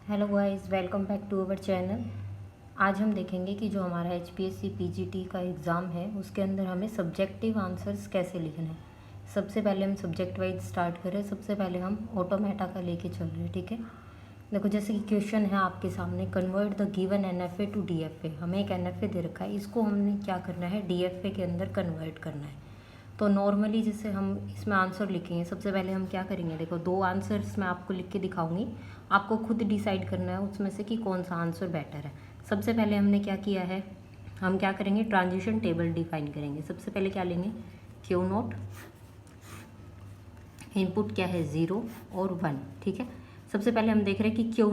Hello guys, welcome back to our channel. आज हम देखेंगे कि जो हमारा HPSC PGT का एग्ज़ाम है उसके अंदर हमें सब्जेक्टिव आंसर्स कैसे लिखने हैं। सबसे पहले हम सब्जेक्ट वाइज स्टार्ट करें। सबसे पहले हम ऑटोमेटा का लेके चल रहे हैं, ठीक है। देखो, जैसे कि क्वेश्चन है आपके सामने, convert the given NFA to DFA। हमें एक NFA दे रखा है, इसको हमने क्या करना है, DFA के अंदर कन्वर्ट करना है। तो नॉर्मली जैसे हम इसमें आंसर लिखेंगे, सबसे पहले हम क्या करेंगे, देखो 2 आंसर्स मैं आपको लिख के दिखाऊंगी, आपको खुद डिसाइड करना है उसमें से कि कौन सा आंसर बेटर है। सबसे पहले हमने क्या किया है, हम क्या करेंगे, ट्रांजिशन टेबल डिफाइन करेंगे। सबसे पहले क्या लेंगे, क्यू नोट, इनपुट क्या है 0 और 1, ठीक है। सबसे पहले हम देख रहे हैं कि क्यू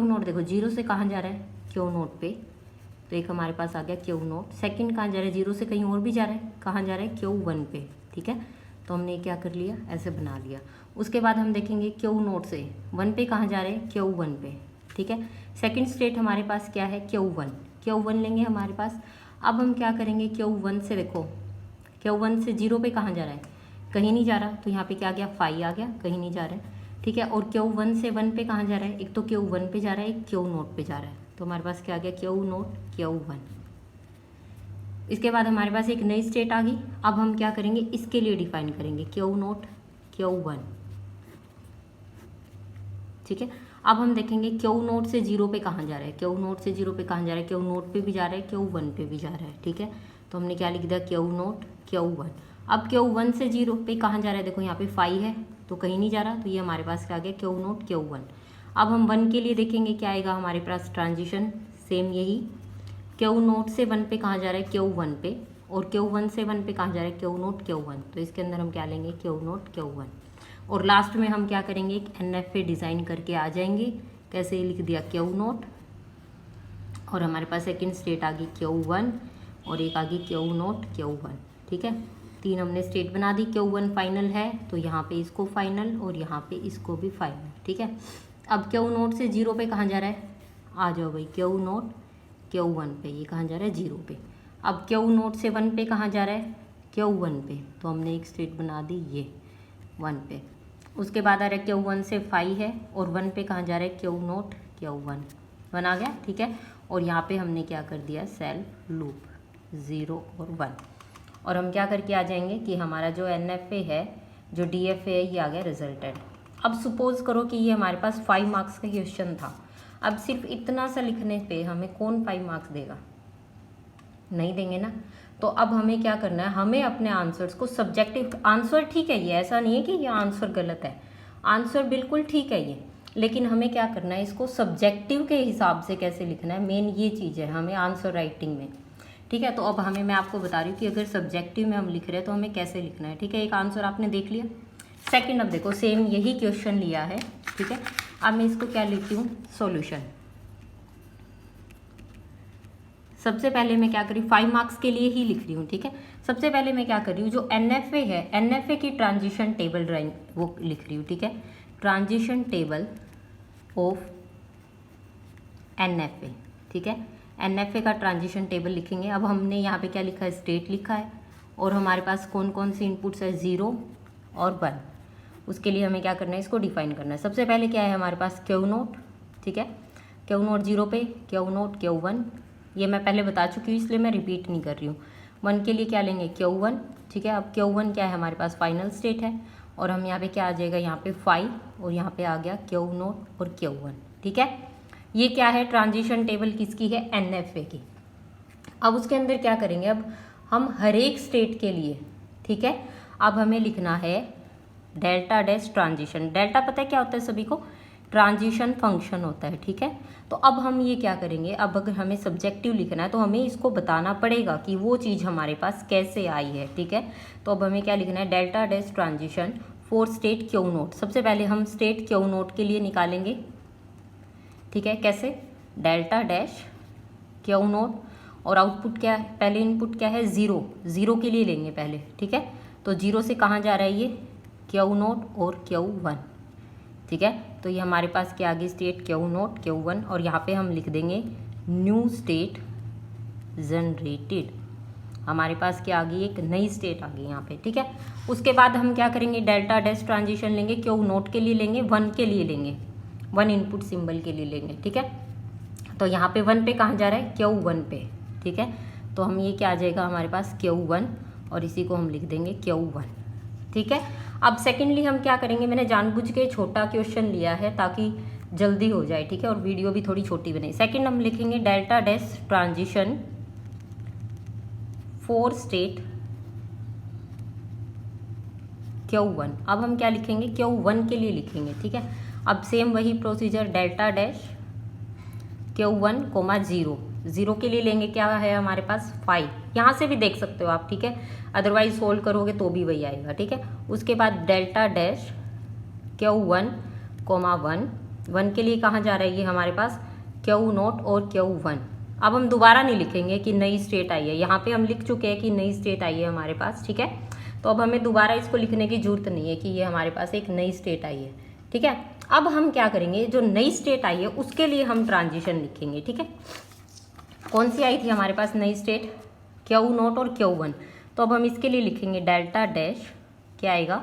नोट देखो 0 से कहाँ जा रहा है, क्यू नोट पे, तो एक हमारे पास आ गया क्यू नोट। सेकंड कहाँ जा रहा है, 0 से कहीं और भी जा रहा है, कहाँ जा रहा है, क्यू 1 पे, ठीक है। तो हमने क्या कर लिया, ऐसे बना लिया। उसके बाद हम देखेंगे क्यू नोट से 1 पे कहाँ जा रहे हैं, क्यू 1 पे, ठीक है। सेकंड स्टेट हमारे पास क्या है, क्यू 1 लेंगे हमारे पास। अब हम क्या करेंगे, क्यू 1 से देखो, क्यू 1 से 0 पे कहाँ जा रहा है, कहीं नहीं जा रहा, तो यहाँ पे क्या गया, 5 आ गया, कहीं नहीं जा रहा है, ठीक है। और क्यू 1 से 1 पे कहाँ जा रहा है, एक तो क्यू 1 पे जा रहा है, एक क्यू नोट पे जा रहा है, तो हमारे पास क्या आ गया, क्यू नोट क्यू 1। इसके बाद हमारे पास एक नई स्टेट आ गई। अब हम क्या करेंगे, इसके लिए डिफाइन करेंगे क्यू नोट क्यू 1, ठीक है। अब हम देखेंगे क्यू नोट से 0 पे कहाँ जा रहा है, क्यू नोट से 0 पे कहाँ जा रहा है, क्यू नोट पे भी जा रहा है, क्यू 1 पे भी जा रहा है, ठीक है। तो हमने क्या लिख दिया, क्यू नोट क्यू 1। अब क्यू 1 से 0 पे कहाँ जा रहा है, देखो यहाँ पे 5 है, तो कहीं नहीं जा रहा, तो ये हमारे पास क्या आ गया, क्यू नोट क्यू 1। अब हम 1 के लिए देखेंगे क्या आएगा हमारे पास, ट्रांजिशन सेम यही, क्यू नोट से 1 पे कहाँ जा रहा है, क्यू 1 पे, और क्यू 1 से 1 पे कहाँ जा रहा है, क्यू नोट क्यू 1। तो इसके अंदर हम क्या लेंगे, क्यू नोट क्यू 1। और लास्ट में हम क्या करेंगे, एक NFA डिज़ाइन करके आ जाएंगे। कैसे लिख दिया, क्यू नोट, और हमारे पास सेकंड स्टेट आ गई क्यू 1, और एक आ गई क्यू नोट क्यू 1, ठीक है। 3 हमने स्टेट बना दी। क्यू 1 फाइनल है, तो यहाँ पे इसको फाइनल और यहाँ पे इसको भी फाइनल, ठीक है। अब क्यू नोट से 0 पे कहाँ जा रहा है, आ जाओ भाई, क्यू नोट क्यू 1 पे, ये कहाँ जा रहा है, 0 पे। अब क्यू नोट से 1 पे कहाँ जा रहा है, क्यू 1 पे, तो हमने एक स्टेट बना दी ये 1 पे। उसके बाद आ रहा है क्यू 1 से 5 है, और 1 पे कहाँ जा रहा है, क्यू नोट क्यू 1, 1 आ गया, ठीक है। और यहाँ पे हमने क्या कर दिया, सेल्फ लूप 0 और 1। और हम क्या करके आ जाएंगे कि हमारा जो NFA है, जो DFA है, ये आ गया रिजल्टेड। अब सपोज करो कि ये हमारे पास 5 मार्क्स का क्वेश्चन था। अब सिर्फ इतना सा लिखने पे हमें कौन 5 मार्क्स देगा, नहीं देंगे ना। तो अब हमें क्या करना है, हमें अपने आंसर्स को सब्जेक्टिव, आंसर ठीक है, ये ऐसा नहीं है कि ये आंसर गलत है, आंसर बिल्कुल ठीक है ये, लेकिन हमें क्या करना है, इसको सब्जेक्टिव के हिसाब से कैसे लिखना है, मेन ये चीज़ है हमें आंसर राइटिंग में, ठीक है। तो अब हमें, मैं आपको बता रही हूँ कि अगर सब्जेक्टिव में हम लिख रहे हैं तो हमें कैसे लिखना है, ठीक है। एक आंसर आपने देख लिया। सेकंड, अब देखो सेम यही क्वेश्चन लिया है, ठीक है। अब मैं इसको क्या लिखती हूँ, सॉल्यूशन। सबसे पहले मैं क्या कर रही हूँ, 5 मार्क्स के लिए ही लिख रही हूँ, ठीक है। सबसे पहले मैं क्या कर रही हूँ, जो NFA है, NFA की ट्रांजिशन टेबल ड्राइंग वो लिख रही हूँ, ठीक है। ट्रांजिशन टेबल ऑफ NFA, ठीक है। NFA का ट्रांजिशन टेबल लिखेंगे। अब हमने यहाँ पे क्या लिखा है, स्टेट लिखा है, और हमारे पास कौन कौन से इनपुट्स है, 0 और 1। उसके लिए हमें क्या करना है, इसको डिफाइन करना है। सबसे पहले क्या है हमारे पास, क्यू नोट, ठीक है। क्यू नोट 0 पे, क्यू नोट क्यू 1, ये मैं पहले बता चुकी हूँ इसलिए मैं रिपीट नहीं कर रही हूँ। 1 के लिए क्या लेंगे, क्यू 1, ठीक है। अब क्यू 1 क्या है हमारे पास, फाइनल स्टेट है, और हम यहाँ पे क्या आ जाएगा, यहाँ पे 5, और यहाँ पे आ गया क्यू नोट और क्यू 1, ठीक है। ये क्या है, ट्रांजिशन टेबल किसकी है, NFA की। अब उसके अंदर क्या करेंगे, अब हम हर एक स्टेट के लिए, ठीक है, अब हमें लिखना है डेल्टा डैश ट्रांजिशन। डेल्टा पता है क्या होता है सभी को, ट्रांजिशन फंक्शन होता है, ठीक है। तो अब हम ये क्या करेंगे, अब अगर हमें सब्जेक्टिव लिखना है तो हमें इसको बताना पड़ेगा कि वो चीज़ हमारे पास कैसे आई है, ठीक है। तो अब हमें क्या लिखना है, delta dash transition for state Q note. सबसे पहले हम स्टेट क्यू नोट के लिए निकालेंगे, ठीक है। कैसे, डेल्टा डैश क्यू नोट, और आउटपुट क्या है, पहले इनपुट क्या है, 0 के लिए लेंगे पहले, ठीक है। तो 0 से कहाँ जा रहा है, ये क्यू नोट और क्यू 1, ठीक है। तो ये हमारे पास क्या आ गई, स्टेट क्यू नोट क्यू 1, और यहाँ पे हम लिख देंगे न्यू स्टेट जनरेटेड। हमारे पास क्या आ गई, एक नई स्टेट आ गई यहाँ पे, ठीक है। उसके बाद हम क्या करेंगे, डेल्टा डैश ट्रांजिशन लेंगे, क्यू नोट के लिए लेंगे, 1 के लिए लेंगे, वन इनपुट सिंबल के लिए लेंगे, ठीक है। तो यहाँ पे 1 पे कहाँ जा रहा है, Q1 पे, ठीक है। तो हम ये क्या आ जाएगा हमारे पास Q1 और इसी को हम लिख देंगे Q1, ठीक है। अब सेकेंडली हम क्या करेंगे, मैंने जानबूझ के छोटा क्वेश्चन लिया है ताकि जल्दी हो जाए, ठीक है, और वीडियो भी थोड़ी छोटी बने। सेकेंड हम लिखेंगे delta dash transition for state Q1। अब हम क्या लिखेंगे, Q1 के लिए लिखेंगे, ठीक है। अब सेम वही procedure, delta dash Q1 coma 0 के लिए लेंगे, क्या है हमारे पास 5, यहाँ से भी देख सकते हो आप, ठीक है, अदरवाइज सोल्व करोगे तो भी वही आएगा, ठीक है। उसके बाद डेल्टा डैश Q1 कोमा 1 के लिए कहाँ जा रहा है ये हमारे पास Q0 और Q1। अब हम दोबारा नहीं लिखेंगे कि नई स्टेट आई है, यहाँ पे हम लिख चुके हैं कि नई स्टेट आई है हमारे पास, ठीक है। तो अब हमें दोबारा इसको लिखने की जरूरत नहीं है कि ये हमारे पास एक नई स्टेट आई है, ठीक है। अब हम क्या करेंगे, जो नई स्टेट आई है उसके लिए हम ट्रांजिशन लिखेंगे, ठीक है। कौन सी आई थी हमारे पास नई स्टेट, Q0 और Q1। तो अब हम इसके लिए लिखेंगे डेल्टा डैश, क्या आएगा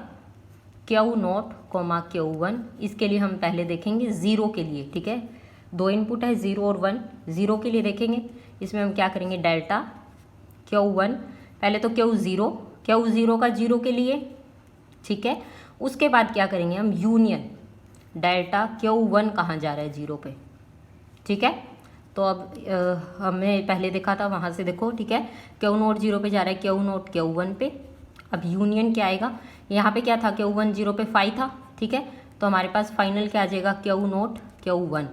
Q0 कोमा Q1। इसके लिए हम पहले देखेंगे 0 के लिए, ठीक है, 2 इनपुट है 0 और 1, 0 के लिए देखेंगे। इसमें हम क्या करेंगे, डेल्टा Q1, पहले तो Q0 का 0 के लिए, ठीक है। उसके बाद क्या करेंगे हम, यूनियन डेल्टा Q1 कहाँ जा रहा है 0 पे, ठीक है। तो अब हमने पहले देखा था वहाँ से देखो, ठीक है, Q0 0 पे जा रहा है, Q0 Q1 पे। अब यूनियन क्या आएगा, यहाँ पे क्या था, Q1 0 पे 5 था, ठीक है। तो हमारे पास फाइनल क्या आ जाएगा, Q0 Q1,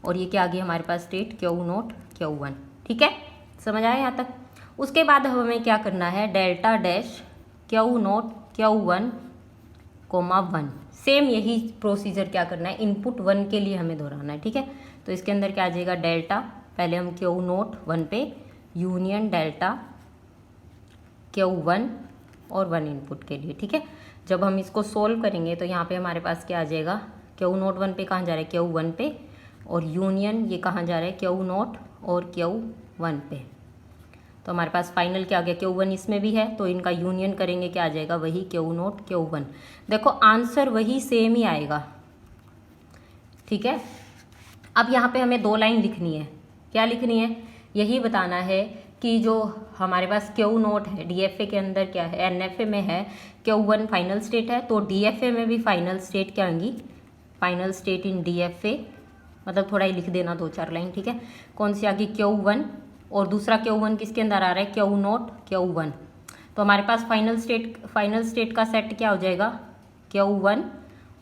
और ये क्या आ गया हमारे पास स्टेट Q0 Q1, ठीक है, समझ आया यहाँ तक। उसके बाद हमें क्या करना है, delta dash Q0 Q1 comma 1, same यही प्रोसीजर क्या करना है, इनपुट 1 के लिए हमें दोहराना है, ठीक है। तो इसके अंदर क्या आ जाएगा, डेल्टा पहले हम Q0 1 पे, यूनियन डेल्टा Q1 और 1 इनपुट के लिए, ठीक है। जब हम इसको सोल्व करेंगे तो यहाँ पे हमारे पास क्या आ जाएगा, Q0 1 पे कहाँ जा रहा है, Q1 पे, और यूनियन ये कहाँ जा रहा है, Q0 और Q1 पे। तो हमारे पास फाइनल क्या आ गया, Q1 इसमें भी है तो इनका यूनियन करेंगे, क्या आ जाएगा, वही Q0 Q1। देखो आंसर वही सेम ही आएगा, ठीक है। अब यहाँ पे हमें 2 लाइन लिखनी है, क्या लिखनी है, यही बताना है कि जो हमारे पास Q0 है DFA के अंदर क्या है, NFA में है Q1 फाइनल स्टेट है, तो DFA में भी फाइनल स्टेट क्या आएंगी, फाइनल स्टेट इन DFA, मतलब थोड़ा ही लिख देना 2-4 लाइन, ठीक है। कौन सी आ गई, Q1, और दूसरा Q1 किसके अंदर आ रहा है, Q0 Q1। तो हमारे पास फाइनल स्टेट का सेट क्या हो जाएगा, Q1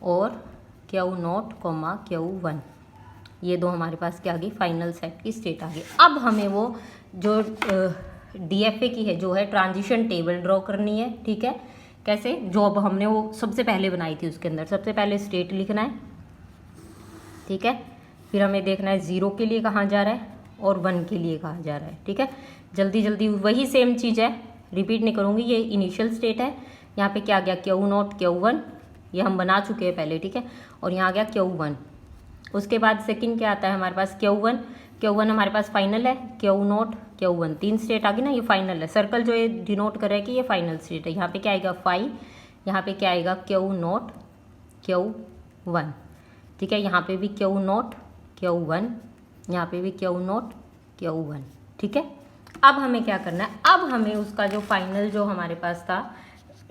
और Q0 कोमा Q1, ये दो हमारे पास क्या आ गई, फाइनल सेट की स्टेट आ गई। अब हमें वो जो DFA की है जो है ट्रांजिशन टेबल ड्रॉ करनी है, ठीक है। कैसे, जो अब हमने वो सबसे पहले बनाई थी उसके अंदर सबसे पहले स्टेट लिखना है, ठीक है। फिर हमें देखना है 0 के लिए कहाँ जा रहा है और 1 के लिए कहाँ जा रहा है, ठीक है। जल्दी जल्दी वही सेम चीज़ है, रिपीट नहीं करूँगी। ये इनिशियल स्टेट है, यहाँ पे क्या आ गया, Q0 Q1, ये हम बना चुके हैं पहले, ठीक है, और यहाँ आ गया Q1। उसके बाद सेकंड क्या आता है हमारे पास, Q1 हमारे पास फाइनल है, Q0 Q1, 3 स्टेट आ गई ना, ये फाइनल है। सर्कल जो ये डिनोट कर रहा है कि ये फाइनल स्टेट है। यहाँ पे क्या आएगा 5, यहाँ पे क्या आएगा Q0 Q1, ठीक है। यहाँ पे भी Q0 Q1, यहाँ पे भी Q0 Q1, ठीक है। अब हमें क्या करना है, अब हमें उसका जो फाइनल जो हमारे पास था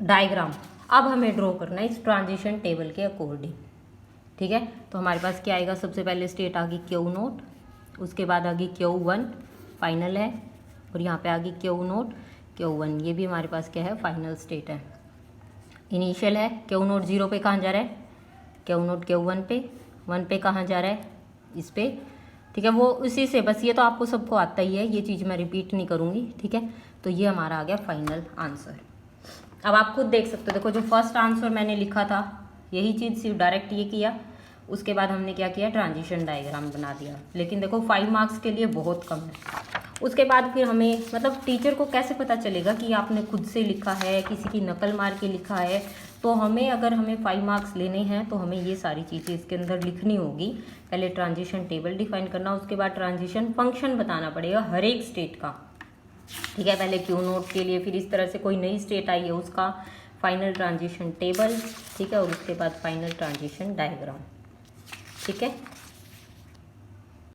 डायग्राम, अब हमें ड्रॉ करना है इस ट्रांजिशन टेबल के अकॉर्डिंग, ठीक है। तो हमारे पास क्या आएगा, सबसे पहले स्टेट आ गई Q0, उसके बाद आ गई Q1 फाइनल है, और यहाँ पे आ गई Q0 Q1, ये भी हमारे पास क्या है, फाइनल स्टेट है। इनिशियल है, Q0 0 पे कहाँ जा रहा है, Q0 Q1 पे, 1 पे कहाँ जा रहा है, इस पे, ठीक है। वो उसी से बस, ये तो आपको सबको आता ही है, ये चीज़ मैं रिपीट नहीं करूँगी, ठीक है। तो ये हमारा आ गया फाइनल आंसर। अब आप खुद देख सकते हो, देखो जो फर्स्ट आंसर मैंने लिखा था यही चीज़, सिर्फ डायरेक्ट ये किया, उसके बाद हमने क्या किया, ट्रांजिशन डायग्राम बना दिया। लेकिन देखो 5 मार्क्स के लिए बहुत कम है। उसके बाद फिर हमें, मतलब टीचर को कैसे पता चलेगा कि आपने खुद से लिखा है, किसी की नकल मार के लिखा है। तो हमें, अगर हमें 5 मार्क्स लेने हैं तो हमें ये सारी चीज़ें इसके अंदर लिखनी होगी। पहले ट्रांजिशन टेबल डिफाइन करना, उसके बाद ट्रांजिशन फंक्शन बताना पड़ेगा हर एक स्टेट का, ठीक है। पहले Q0 के लिए, फिर इस तरह से कोई नई स्टेट आई है उसका फाइनल ट्रांजिशन टेबल, ठीक है, और उसके बाद फाइनल ट्रांजिशन डायग्राम, ठीक है।